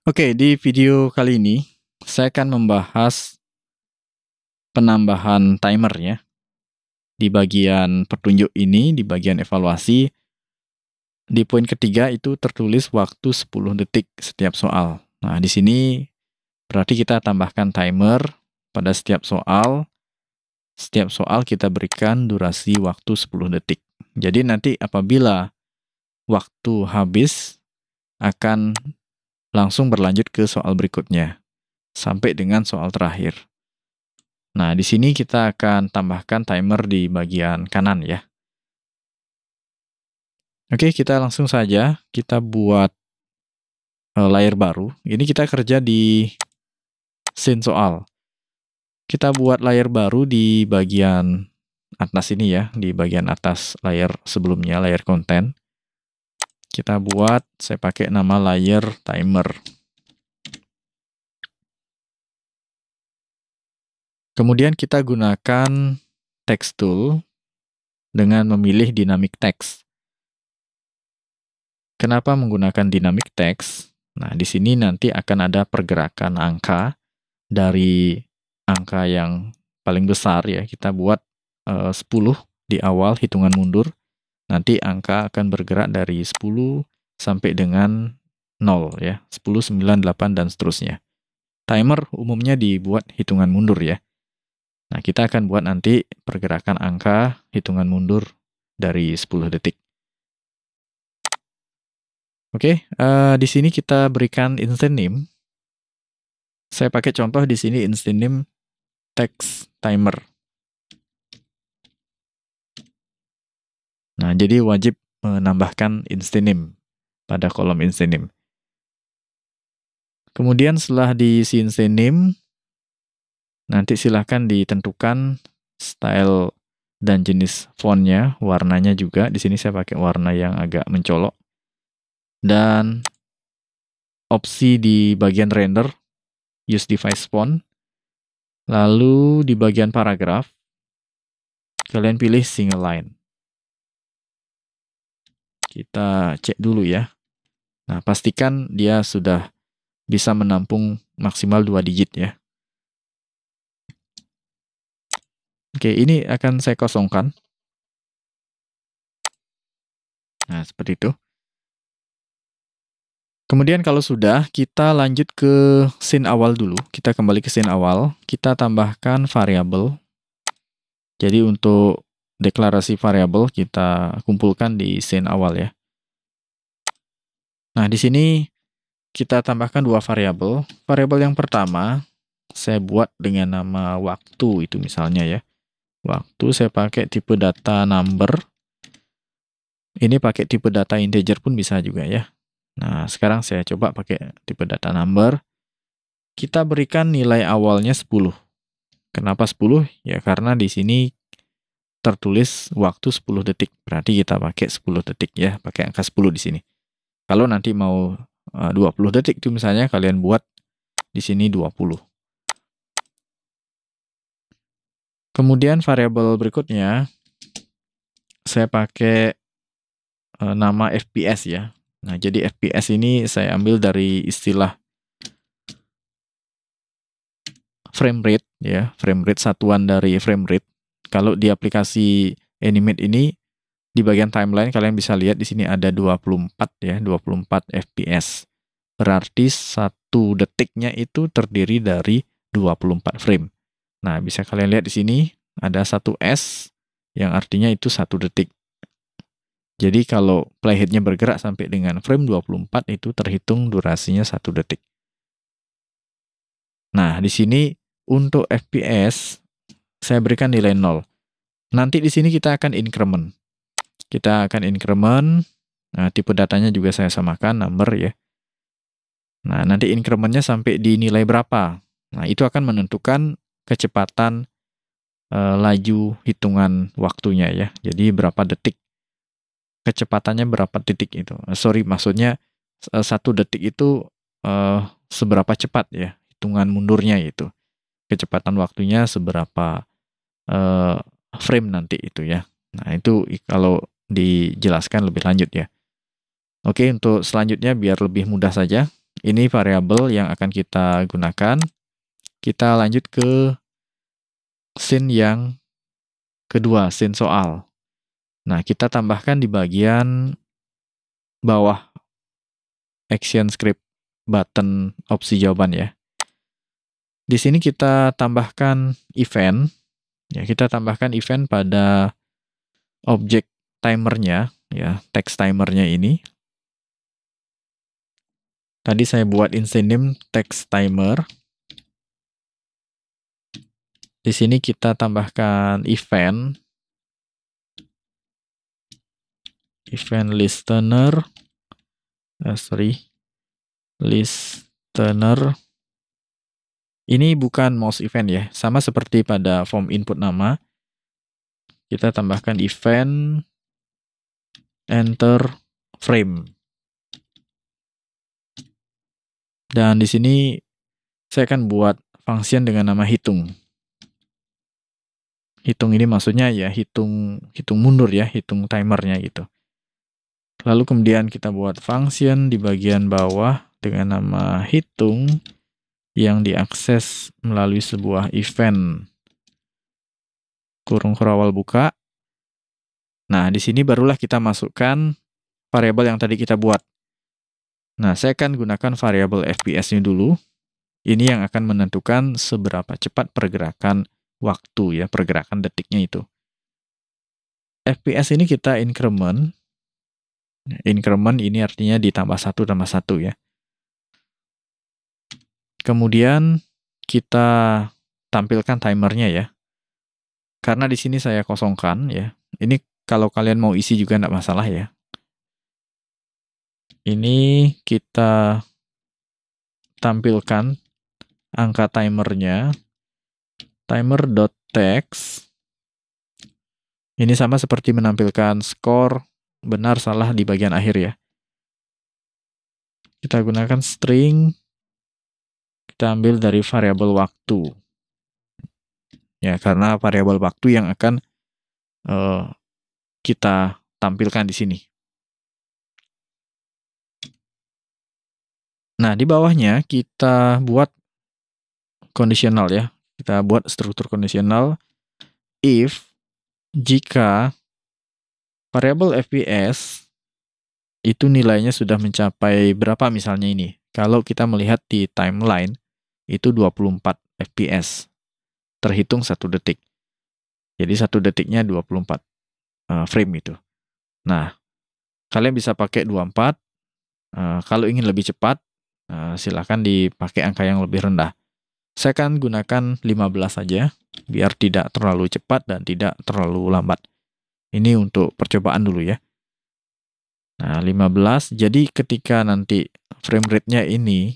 Oke, di video kali ini saya akan membahas penambahan timer ya. Di bagian petunjuk ini, di bagian evaluasi, di poin ketiga itu tertulis waktu 10 detik setiap soal. Nah, di sini berarti kita tambahkan timer pada setiap soal. Setiap soal kita berikan durasi waktu 10 detik. Jadi nanti apabila waktu habis, akan langsung berlanjut ke soal berikutnya, sampai dengan soal terakhir. Nah, di sini kita akan tambahkan timer di bagian kanan ya. Oke, kita langsung saja kita buat layar baru. Ini kita kerja di scene soal. Kita buat layar baru di bagian atas ini ya, di bagian atas layar sebelumnya, layar konten. Kita buat, saya pakai nama layar timer. Kemudian kita gunakan text tool dengan memilih dynamic text. Kenapa menggunakan dynamic text? Nah, di sini nanti akan ada pergerakan angka dari angka yang paling besar ya. Kita buat 10 di awal hitungan mundur. Nanti angka akan bergerak dari 10 sampai dengan 0 ya. 10, 9, 8 dan seterusnya. Timer umumnya dibuat hitungan mundur ya. Nah, kita akan buat nanti pergerakan angka hitungan mundur dari 10 detik. Oke, di sini kita berikan instant name. Saya pakai contoh di sini instant name text timer. Nah, jadi wajib menambahkan instant name pada kolom instant name. Kemudian setelah diisi instant name, nanti silahkan ditentukan style dan jenis fontnya, warnanya juga. Di sini saya pakai warna yang agak mencolok. Dan opsi di bagian render, use device font. Lalu di bagian paragraf, kalian pilih single line. Kita cek dulu ya. Nah, pastikan dia sudah bisa menampung maksimal 2 digit ya. Oke, ini akan saya kosongkan. Nah, seperti itu. Kemudian kalau sudah, kita lanjut ke scene awal dulu. Kita kembali ke scene awal. Kita tambahkan variabel. Jadi untuk deklarasi variabel kita kumpulkan di scene awal ya. Nah, di sini kita tambahkan 2 variabel. Variabel yang pertama saya buat dengan nama waktu itu misalnya ya. Waktu saya pakai tipe data number. Ini pakai tipe data integer pun bisa juga ya. Nah, sekarang saya coba pakai tipe data number. Kita berikan nilai awalnya 10. Kenapa 10? Ya karena di sini tertulis waktu 10 detik. Berarti kita pakai 10 detik ya, pakai angka 10 di sini. Kalau nanti mau 20 detik itu misalnya kalian buat di sini 20. Kemudian variabel berikutnya saya pakai nama FPS ya. Nah, jadi FPS ini saya ambil dari istilah frame rate ya, frame rate satuan dari frame rate. Kalau di aplikasi Animate ini di bagian timeline kalian bisa lihat di sini ada 24 ya, 24 FPS. Berarti 1 detiknya itu terdiri dari 24 frame. Nah, bisa kalian lihat di sini ada 1S yang artinya itu 1 detik. Jadi kalau playhead-nya bergerak sampai dengan frame 24 itu terhitung durasinya 1 detik. Nah, di sini untuk FPS saya berikan nilai 0. Nanti di sini kita akan increment. Kita akan increment. Nah, tipe datanya juga saya samakan number ya. Nah, nanti incrementnya sampai di nilai berapa. Nah, itu akan menentukan kecepatan laju hitungan waktunya ya. Jadi berapa detik. Kecepatannya berapa detik itu. Maksudnya 1 detik itu seberapa cepat ya hitungan mundurnya itu. Kecepatan waktunya seberapa frame nanti itu ya. Nah, itu kalau dijelaskan lebih lanjut ya. Oke, untuk selanjutnya biar lebih mudah saja. Ini variabel yang akan kita gunakan. Kita lanjut ke scene yang kedua, scene soal. Nah, kita tambahkan di bagian bawah action script button opsi jawaban ya. Di sini kita tambahkan event. Ya, kita tambahkan event pada objek timernya, ya, text timernya ini. Tadi saya buat instance name text timer. Di sini kita tambahkan event listener, listener. Ini bukan mouse event ya, sama seperti pada form input nama. Kita tambahkan event enter frame. Dan di sini saya akan buat function dengan nama hitung. Hitung ini maksudnya ya hitung mundur ya, hitung timernya gitu. Lalu kemudian kita buat function di bagian bawah dengan nama hitung yang diakses melalui sebuah event kurung kurawal buka. Nah, di sini barulah kita masukkan variabel yang tadi kita buat. Nah, saya akan gunakan variabel FPS-nya dulu. Ini yang akan menentukan seberapa cepat pergerakan waktu ya, pergerakan detiknya itu. FPS ini kita increment. Increment ini artinya ditambah 1 tambah 1 ya. Kemudian kita tampilkan timernya ya. Karena di sini saya kosongkan ya. Ini kalau kalian mau isi juga enggak masalah ya. Ini kita tampilkan angka timernya. Timer.text. Ini sama seperti menampilkan skor benar salah di bagian akhir ya. Kita gunakan string. Kita ambil dari variabel waktu. Ya, karena variabel waktu yang akan kita tampilkan di sini. Nah, di bawahnya kita buat kondisional ya. Kita buat struktur kondisional if jika variabel FPS itu nilainya sudah mencapai berapa misalnya ini. Kalau kita melihat di timeline itu 24 FPS terhitung 1 detik. Jadi 1 detiknya 24 frame itu. Nah, kalian bisa pakai 24. Kalau ingin lebih cepat, silakan dipakai angka yang lebih rendah. Saya akan gunakan 15 saja, biar tidak terlalu cepat dan tidak terlalu lambat. Ini untuk percobaan dulu ya. Nah, 15. Jadi ketika nanti frame rate-nya ini,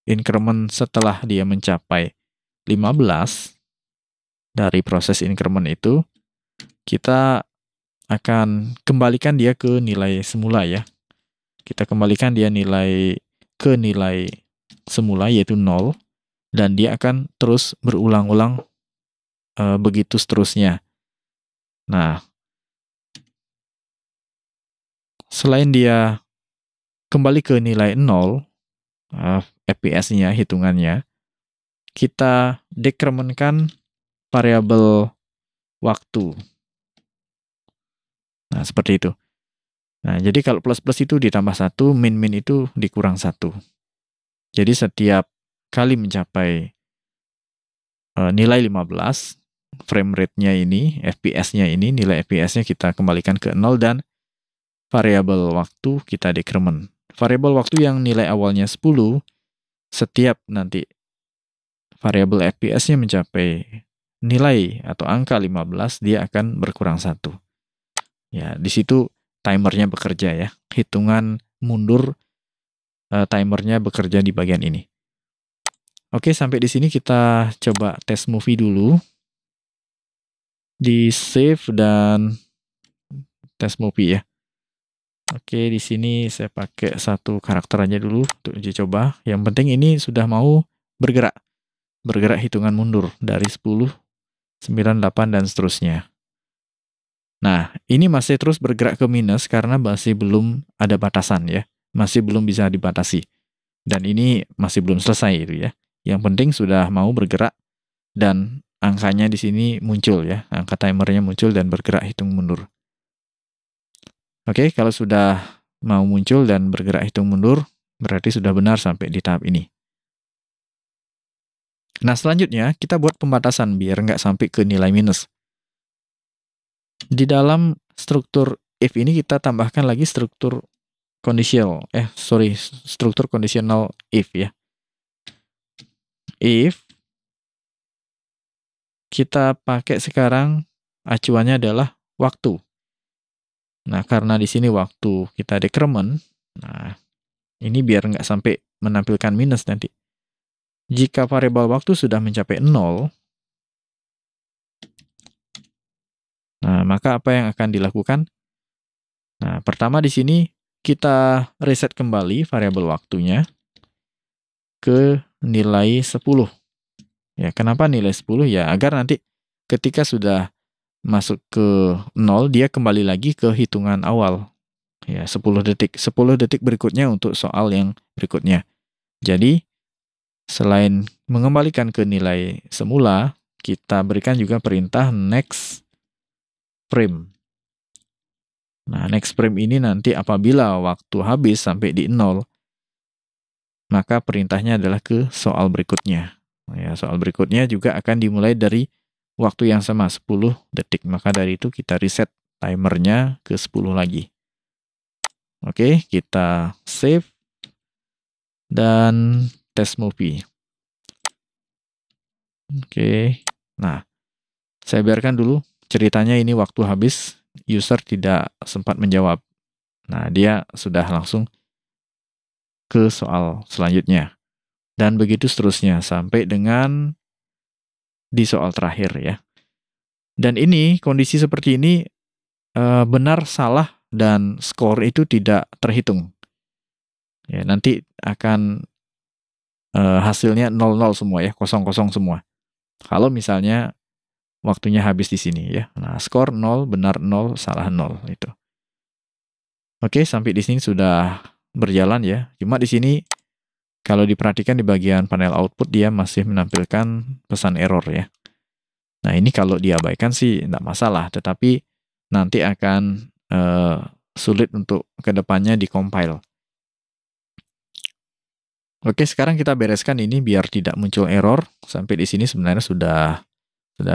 increment setelah dia mencapai 15, dari proses increment itu, kita akan kembalikan dia ke nilai semula ya. Kita kembalikan dia ke nilai semula yaitu 0. Dan dia akan terus berulang-ulang begitu seterusnya. Nah, selain dia kembali ke nilai 0, FPS-nya, hitungannya, kita dekrementkan variabel waktu. Nah, seperti itu. Nah, jadi kalau plus-plus itu ditambah 1, min-min itu dikurang 1. Jadi setiap kali mencapai nilai 15, frame rate-nya ini, FPS-nya ini, nilai FPS-nya kita kembalikan ke 0 dan variabel waktu kita decrement. Variabel waktu yang nilai awalnya 10, setiap nanti variabel FPS-nya mencapai nilai atau angka 15, dia akan berkurang 1. Ya, di situ timernya bekerja ya. Hitungan mundur timernya bekerja di bagian ini. Oke, sampai di sini kita coba tes movie dulu. Di save dan tes movie ya. Oke, di sini saya pakai 1 karakter aja dulu untuk uji coba. Yang penting ini sudah mau bergerak. Bergerak hitungan mundur dari 10, 9, 8 dan seterusnya. Nah, ini masih terus bergerak ke minus karena masih belum ada batasan ya. Masih belum bisa dibatasi. Dan ini masih belum selesai itu ya. Yang penting sudah mau bergerak dan angkanya di sini muncul ya. Angka timernya muncul dan bergerak hitung mundur. Oke, kalau sudah mau muncul dan bergerak hitung mundur, berarti sudah benar sampai di tahap ini. Nah, selanjutnya kita buat pembatasan biar nggak sampai ke nilai minus. Di dalam struktur if ini kita tambahkan lagi struktur struktur conditional if ya. If kita pakai sekarang acuannya adalah waktu. Nah, karena di sini waktu kita decrement, nah ini biar nggak sampai menampilkan minus nanti. Jika variabel waktu sudah mencapai 0, nah maka apa yang akan dilakukan? Nah, pertama di sini kita reset kembali variabel waktunya ke nilai 10. Ya, kenapa nilai 10? Ya, agar nanti ketika sudah masuk ke 0, dia kembali lagi ke hitungan awal. Ya, 10 detik. 10 detik berikutnya untuk soal yang berikutnya. Jadi, selain mengembalikan ke nilai semula, kita berikan juga perintah next frame. Nah, next frame ini nanti apabila waktu habis sampai di 0, maka perintahnya adalah ke soal berikutnya. Ya, soal berikutnya juga akan dimulai dari waktu yang sama, 10 detik. Maka dari itu kita reset timernya ke 10 lagi. Oke, kita save dan test movie. Oke, nah saya biarkan dulu ceritanya ini waktu habis, user tidak sempat menjawab. Nah, dia sudah langsung ke soal selanjutnya. Dan begitu seterusnya sampai dengan di soal terakhir ya. Dan ini, kondisi seperti ini benar, salah, dan skor itu tidak terhitung. Ya, nanti akan hasilnya 00 semua ya, 00 semua. Kalau misalnya waktunya habis di sini ya. Nah, skor 0, benar 0, salah 0 itu. Oke, sampai di sini sudah berjalan ya. Cuma di sini kalau diperhatikan di bagian panel output dia masih menampilkan pesan error ya. Nah, ini kalau diabaikan sih tidak masalah, tetapi nanti akan sulit untuk kedepannya di-compile. Oke, sekarang kita bereskan ini biar tidak muncul error. Sampai di sini sebenarnya sudah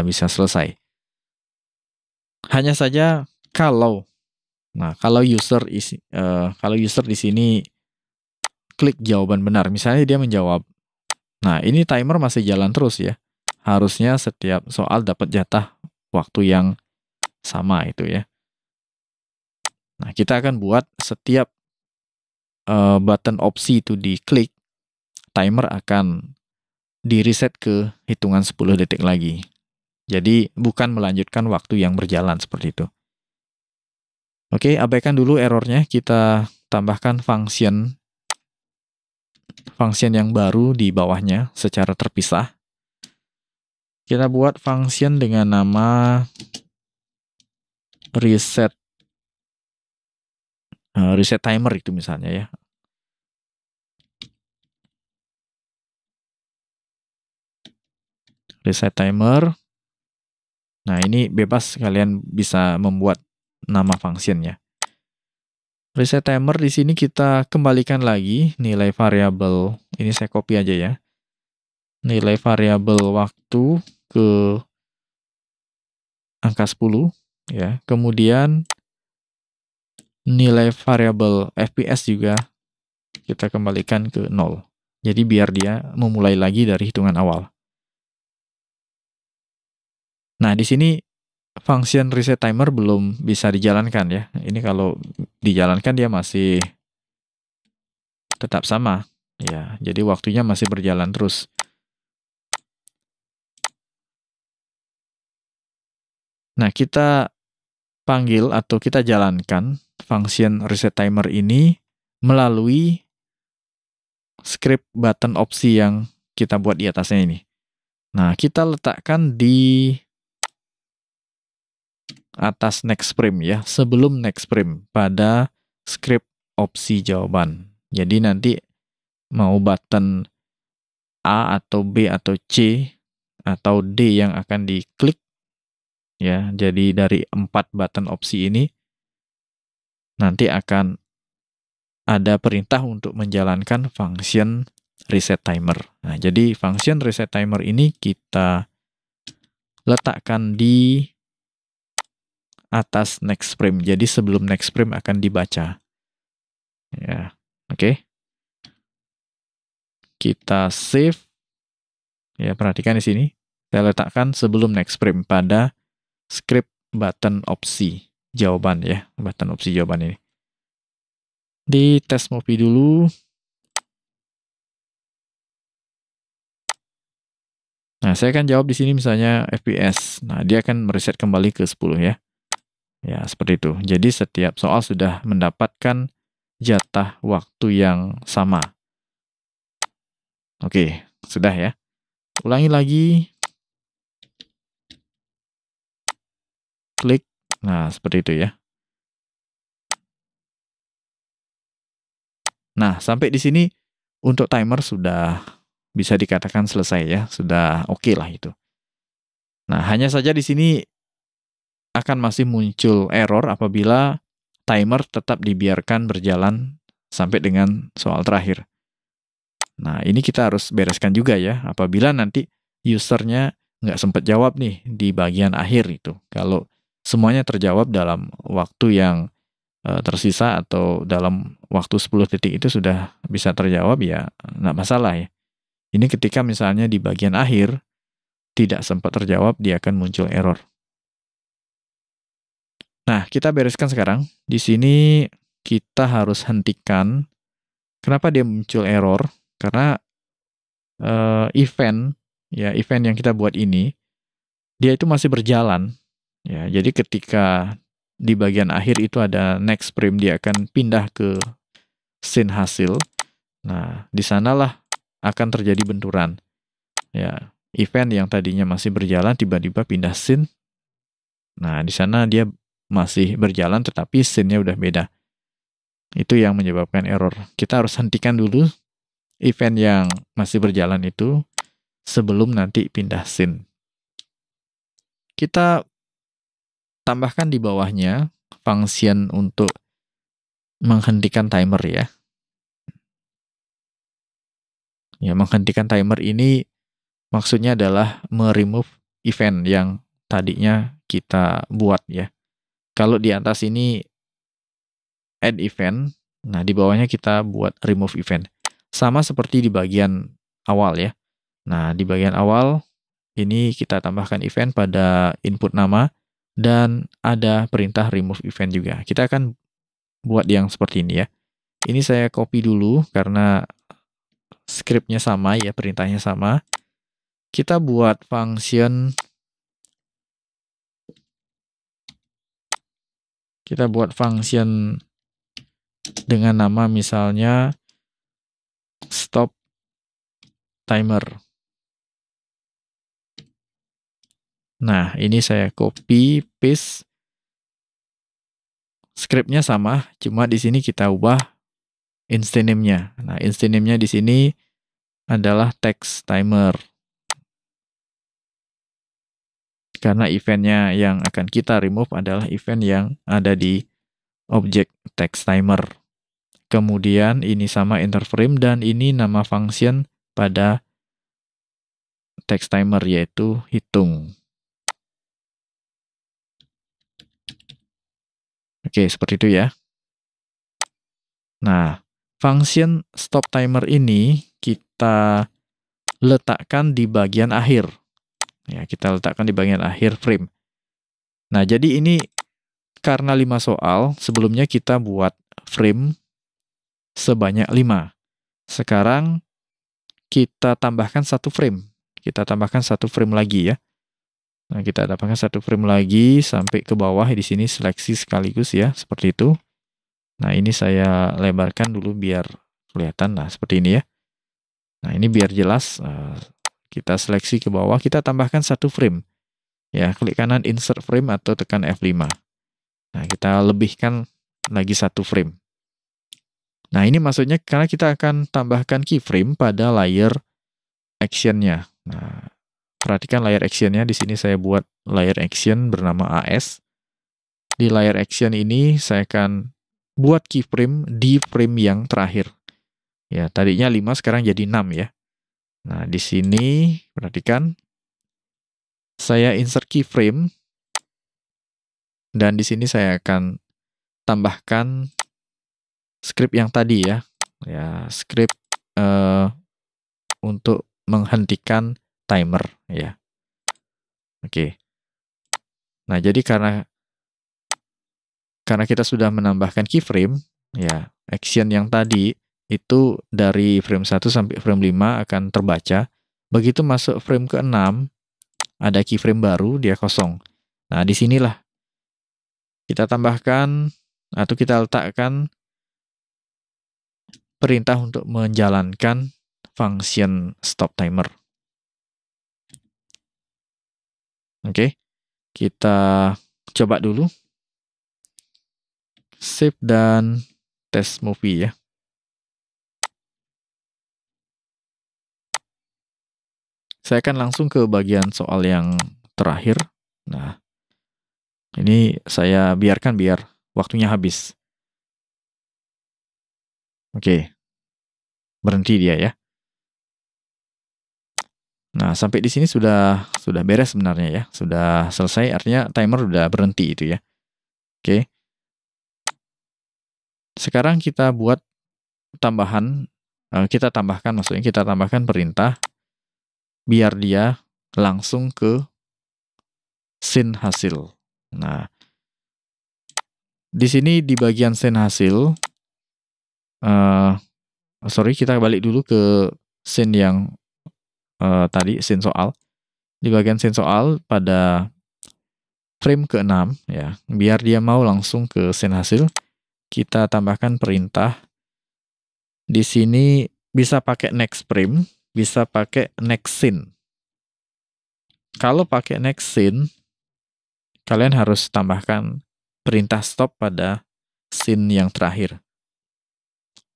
bisa selesai. Hanya saja kalau user di sini klik jawaban benar, misalnya dia menjawab. Nah, ini timer masih jalan terus ya. Harusnya setiap soal dapat jatah waktu yang sama itu ya. Nah, kita akan buat setiap button opsi itu diklik, timer akan di-reset ke hitungan 10 detik lagi. Jadi, bukan melanjutkan waktu yang berjalan seperti itu. Oke, abaikan dulu errornya. Kita tambahkan function yang baru di bawahnya secara terpisah. Kita buat function dengan nama reset timer itu misalnya ya. Reset timer. Nah, ini bebas, kalian bisa membuat nama functionnya. Reset timer di sini kita kembalikan lagi nilai variabel. Ini saya copy aja ya. Nilai variabel waktu ke angka 10 ya. Kemudian nilai variabel FPS juga kita kembalikan ke 0. Jadi biar dia memulai lagi dari hitungan awal. Nah, di sini function reset timer belum bisa dijalankan ya. Ini kalau dijalankan dia masih tetap sama ya. Jadi waktunya masih berjalan terus. Nah, kita panggil atau kita jalankan function reset timer ini melalui script button opsi yang kita buat di atasnya ini. Nah, kita letakkan di atas next frame ya, sebelum next frame pada script opsi jawaban. Jadi nanti mau button A atau B atau C atau D yang akan diklik ya. Jadi dari 4 button opsi ini nanti akan ada perintah untuk menjalankan function reset timer. Nah, jadi function reset timer ini kita letakkan di atas next frame. Jadi sebelum next frame akan dibaca. Ya, oke. Kita save. Ya, perhatikan di sini. Saya letakkan sebelum next frame pada script button opsi jawaban ya, button opsi jawaban ini. Di tes movie dulu. Nah, saya akan jawab di sini misalnya FPS. Nah, dia akan mereset kembali ke 10 ya. Ya, seperti itu. Jadi setiap soal sudah mendapatkan jatah waktu yang sama. Oke, sudah ya. Ulangi lagi. Klik. Nah, seperti itu ya. Nah, sampai di sini untuk timer sudah bisa dikatakan selesai ya. Sudah oke lah itu. Nah, hanya saja di sini akan masih muncul error apabila timer tetap dibiarkan berjalan sampai dengan soal terakhir. Nah, ini kita harus bereskan juga ya, apabila nanti usernya nggak sempat jawab nih di bagian akhir itu. Kalau semuanya terjawab dalam waktu yang tersisa atau dalam waktu 10 detik itu sudah bisa terjawab ya nggak masalah ya. Ini ketika misalnya di bagian akhir tidak sempat terjawab, dia akan muncul error. Nah, kita bereskan sekarang. Di sini kita harus hentikan. Kenapa dia muncul error? Karena event yang kita buat ini, dia itu masih berjalan. Ya, jadi ketika di bagian akhir itu ada next frame, dia akan pindah ke scene hasil. Nah, di sanalah akan terjadi benturan. Ya, event yang tadinya masih berjalan tiba-tiba pindah scene. Nah, di sana dia masih berjalan tetapi scene-nya udah beda. Itu yang menyebabkan error. Kita harus hentikan dulu event yang masih berjalan itu sebelum nanti pindah scene. Kita tambahkan di bawahnya function untuk menghentikan timer ya. Ya, menghentikan timer ini maksudnya adalah meremove event yang tadinya kita buat ya. Kalau di atas ini add event, nah di bawahnya kita buat remove event. Sama seperti di bagian awal ya. Nah, di bagian awal ini kita tambahkan event pada input nama dan ada perintah remove event juga. Kita akan buat yang seperti ini ya. Ini saya copy dulu karena scriptnya sama ya, perintahnya sama. Kita buat function dengan nama misalnya stop timer. Nah, ini saya copy paste. Scriptnya sama, cuma di sini kita ubah instance name-nya. Nah, instance name-nya di sini adalah text timer. Karena eventnya yang akan kita remove adalah event yang ada di objek text timer. Kemudian ini sama enter frame dan ini nama function pada text timer yaitu hitung. Oke, seperti itu ya. Nah, function stop timer ini kita letakkan di bagian akhir. Ya, kita letakkan di bagian akhir frame. Nah, jadi ini karena 5 soal, sebelumnya kita buat frame sebanyak 5. Sekarang kita tambahkan 1 frame. Kita tambahkan 1 frame lagi ya. Nah, kita tambahkan 1 frame lagi sampai ke bawah di sini seleksi sekaligus ya, seperti itu. Nah, ini saya lebarkan dulu biar kelihatan. Nah, seperti ini ya. Nah, ini biar jelas. Kita seleksi ke bawah, kita tambahkan 1 frame. Ya, klik kanan insert frame atau tekan F5. Nah, kita lebihkan lagi 1 frame. Nah, ini maksudnya karena kita akan tambahkan keyframe pada layer action-nya. Nah, perhatikan layer action-nya. Di sini saya buat layer action bernama AS. Di layer action ini saya akan buat keyframe di frame yang terakhir. Ya, tadinya 5, sekarang jadi 6 ya. Nah, di sini perhatikan. Saya insert keyframe. Dan di sini saya akan tambahkan script yang tadi ya. Ya, script untuk menghentikan timer ya. Oke. Nah, jadi karena kita sudah menambahkan keyframe, ya, action yang tadi itu dari frame 1 sampai frame 5 akan terbaca. Begitu masuk frame ke-6, ada keyframe baru, dia kosong. Nah, disinilah kita tambahkan atau kita letakkan perintah untuk menjalankan function stop timer. Oke, kita coba dulu. Save dan test movie ya. Saya akan langsung ke bagian soal yang terakhir. Nah, ini saya biarkan biar waktunya habis. Oke, berhenti dia ya. Nah, sampai di sini sudah beres sebenarnya ya. Sudah selesai, artinya timer sudah berhenti itu ya. Oke. Sekarang kita buat tambahan, kita tambahkan perintah biar dia langsung ke scene hasil. Nah, di sini di bagian scene hasil, kita balik dulu ke scene yang tadi, scene soal. Di bagian scene soal pada frame ke-6 ya, biar dia mau langsung ke scene hasil, kita tambahkan perintah. Di sini bisa pakai next frame, bisa pakai next scene. Kalau pakai next scene, kalian harus tambahkan perintah stop pada scene yang terakhir.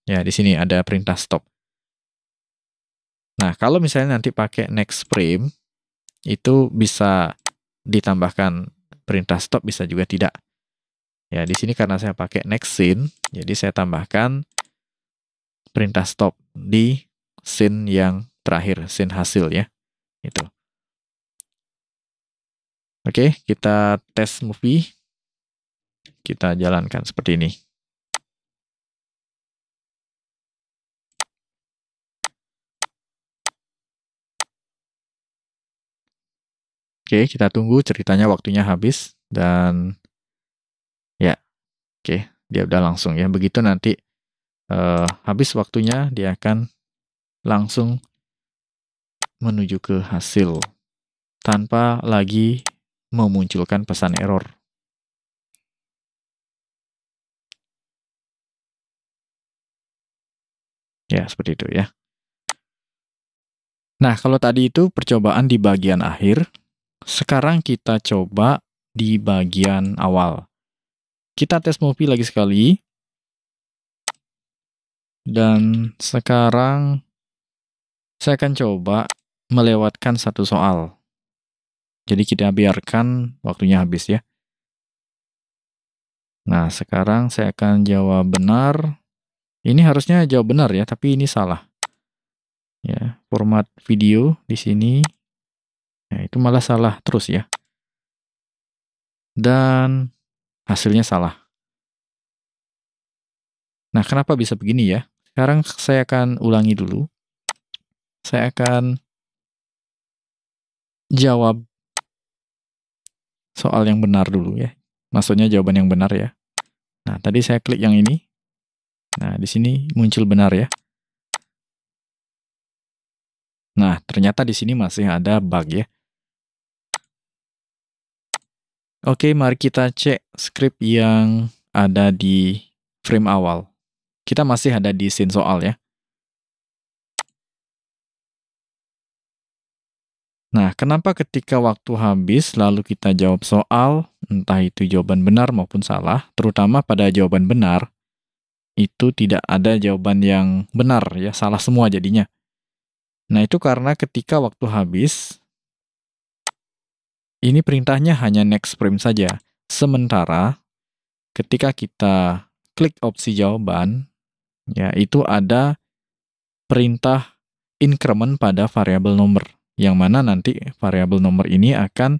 Ya, di sini ada perintah stop. Nah, kalau misalnya nanti pakai next frame, itu bisa ditambahkan perintah stop, bisa juga tidak. Ya, di sini karena saya pakai next scene, jadi saya tambahkan perintah stop di scene yang terakhir, scene hasil ya. Itu. Oke, kita tes movie. Kita jalankan seperti ini. Oke, kita tunggu ceritanya waktunya habis dan ya, oke, dia udah langsung ya. Begitu nanti habis waktunya, dia akan langsung menuju ke hasil tanpa lagi memunculkan pesan error. Ya, seperti itu ya. Nah, kalau tadi itu percobaan di bagian akhir, sekarang kita coba di bagian awal. Kita tes movie lagi sekali. Dan sekarang saya akan coba melewatkan satu soal. Jadi kita biarkan waktunya habis ya. Nah, sekarang saya akan jawab benar. Ini harusnya jawab benar ya, tapi ini salah. Ya, format video di sini. Nah, itu malah salah terus ya. Dan hasilnya salah. Nah, kenapa bisa begini ya? Sekarang saya akan ulangi dulu. Saya akan jawab soal yang benar dulu ya. Maksudnya jawaban yang benar ya. Nah, tadi saya klik yang ini. Nah, di sini muncul benar ya. Nah, ternyata di sini masih ada bug ya. Oke, mari kita cek script yang ada di frame awal. Kita masih ada di scene soal ya. Nah, kenapa ketika waktu habis lalu kita jawab soal, entah itu jawaban benar maupun salah, terutama pada jawaban benar, itu tidak ada jawaban yang benar ya, salah semua jadinya. Nah, itu karena ketika waktu habis, ini perintahnya hanya next frame saja. Sementara ketika kita klik opsi jawaban, ya itu ada perintah increment pada variabel nomor, yang mana nanti variabel nomor ini akan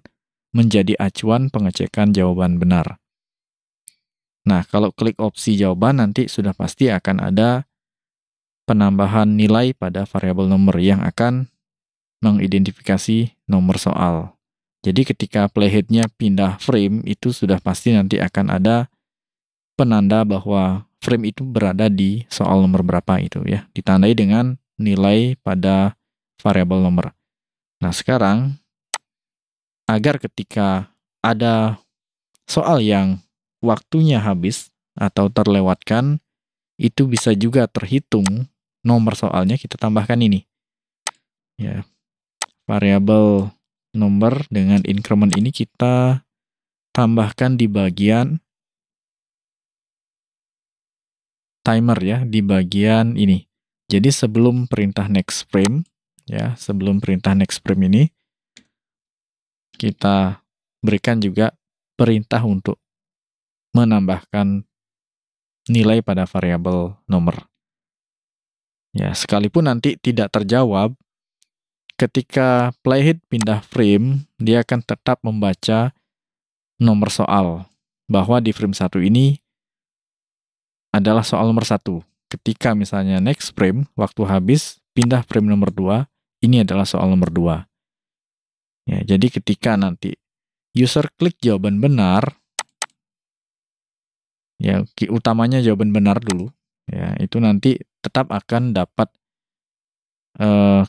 menjadi acuan pengecekan jawaban benar. Nah, kalau klik opsi jawaban nanti sudah pasti akan ada penambahan nilai pada variabel nomor yang akan mengidentifikasi nomor soal. Jadi ketika playhead-nya pindah frame, itu sudah pasti nanti akan ada penanda bahwa frame itu berada di soal nomor berapa itu ya, ditandai dengan nilai pada variabel nomor. Nah, sekarang agar ketika ada soal yang waktunya habis atau terlewatkan, itu bisa juga terhitung nomor soalnya, kita tambahkan ini. Ya, variabel nomor dengan increment ini kita tambahkan di bagian timer ya, di bagian ini. Jadi sebelum perintah next frame ya, sebelum perintah next frame ini kita berikan juga perintah untuk menambahkan nilai pada variabel nomor. Ya, sekalipun nanti tidak terjawab, ketika playhead pindah frame, dia akan tetap membaca nomor soal, bahwa di frame 1 ini adalah soal nomor 1. Ketika misalnya next frame, waktu habis, pindah frame nomor 2, ini adalah soal nomor 2. Ya, jadi ketika nanti user klik jawaban benar, ya utamanya jawaban benar dulu, ya itu nanti tetap akan dapat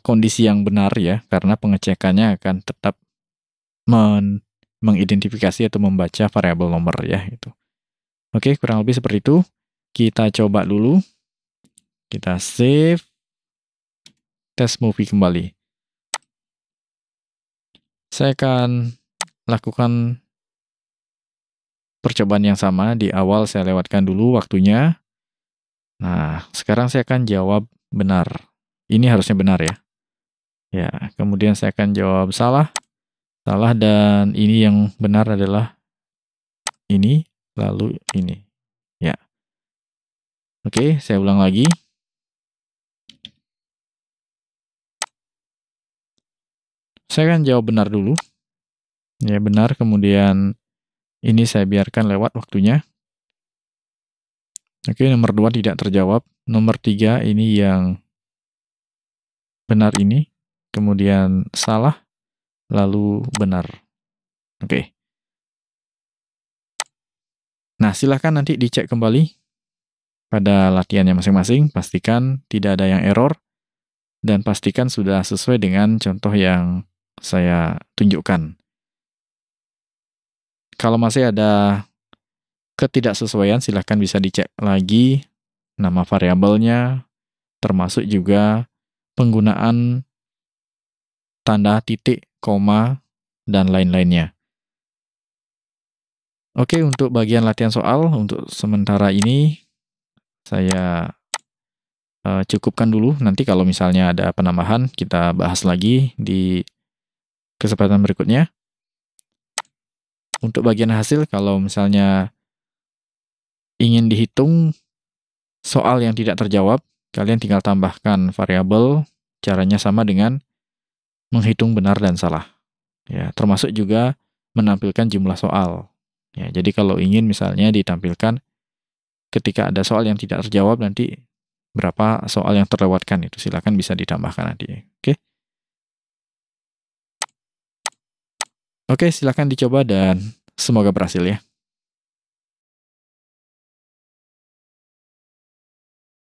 kondisi yang benar ya, karena pengecekannya akan tetap mengidentifikasi atau membaca variabel nomor ya itu. Oke, kurang lebih seperti itu. Kita coba dulu. Kita save. Tes movie kembali. Saya akan lakukan percobaan yang sama. Di awal saya lewatkan dulu waktunya. Nah, sekarang saya akan jawab benar. Ini harusnya benar ya. Ya, kemudian saya akan jawab salah. Salah, dan ini yang benar adalah ini, lalu ini. Ya. Oke, saya ulang lagi. Saya akan jawab benar dulu. Ya, benar, kemudian ini saya biarkan lewat waktunya. Oke, nomor 2 tidak terjawab. Nomor 3 ini yang benar ini. Kemudian salah, lalu benar. Oke. Nah, silahkan nanti dicek kembali pada latihannya masing-masing. Pastikan tidak ada yang error. Dan pastikan sudah sesuai dengan contoh yang saya tunjukkan. Kalau masih ada ketidaksesuaian, silahkan bisa dicek lagi nama variabelnya, termasuk juga penggunaan tanda titik, koma, dan lain-lainnya. Oke, untuk bagian latihan soal, untuk sementara ini saya cukupkan dulu. Nanti kalau misalnya ada penambahan, kita bahas lagi di kesempatan berikutnya. Untuk bagian hasil, kalau misalnya ingin dihitung soal yang tidak terjawab, kalian tinggal tambahkan variabel, caranya sama dengan menghitung benar dan salah. Ya, termasuk juga menampilkan jumlah soal. Ya, jadi kalau ingin misalnya ditampilkan ketika ada soal yang tidak terjawab, nanti berapa soal yang terlewatkan, itu silakan bisa ditambahkan nanti. Oke. Oke, silakan dicoba dan semoga berhasil ya.